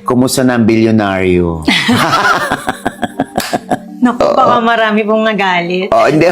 Kumusta na ang bilyonaryo? Naku, baka marami pong nagalit. Oh, hindi.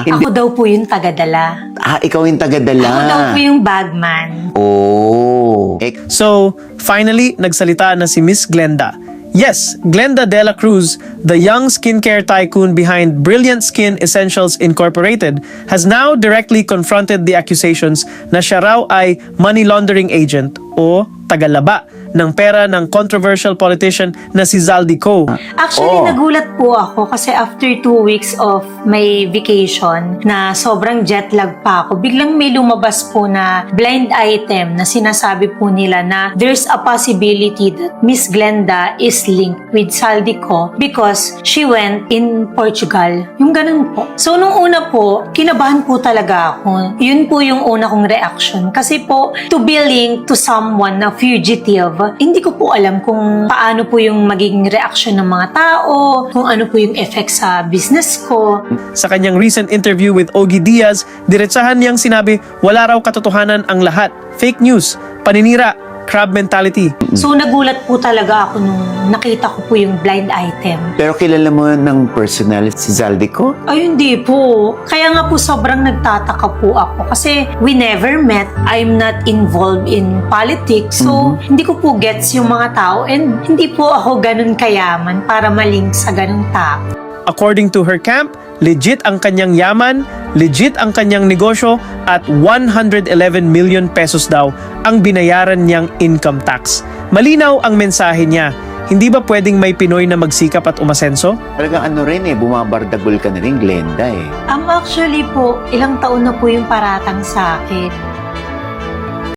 Hindi. Ako daw po yung tagadala. Ikaw yung tagadala. Ako daw po yung bagman. Oh. So, finally, nagsalita na si Miss Glenda. Yes, Glenda Dela Cruz, the young skincare tycoon behind Brilliant Skin Essentials Incorporated, has now directly confronted the accusations na siya raw ay money laundering agent o tagalaba ng pera ng controversial politician na si Zaldico. Actually, nagulat po ako kasi after 2 weeks of my vacation na sobrang jet lag pa ako, biglang may lumabas po na blind item na sinasabi po nila na there's a possibility that Miss Glenda is linked with Zaldico because she went in Portugal. Yung ganun po. So, nung una po, kinabahan po talaga ako. Yun po yung una kong reaction. Kasi po, to be linked to someone na fugitive, hindi ko po alam kung paano po yung magiging reaction ng mga tao, kung ano po yung effect sa business ko. Sa kanyang recent interview with Ogie Diaz, diretsahan niyang sinabi wala raw katotohanan ang lahat. Fake news, paninira, crab mentality. So nagulat po talaga ako nung nakita ko po yung blind item. Pero kilala mo ng personal si Zaldico? Ay, hindi po. Kaya nga po sobrang nagtataka po ako kasi we never met. I'm not involved in politics. So, hindi ko po gets yung mga tao and hindi po ako ganun kayaman para malink sa ganung tao. According to her camp, legit ang kanyang yaman, legit ang kanyang negosyo at 111 million pesos daw ang binayaran niyang income tax. Malinaw ang mensahe niya. Hindi ba pwedeng may Pinoy na magsikap at umasenso? Talagang ano rin bumabardagol ka na rin, Glenda eh. Actually po, ilang taon na po yung paratang sa akin.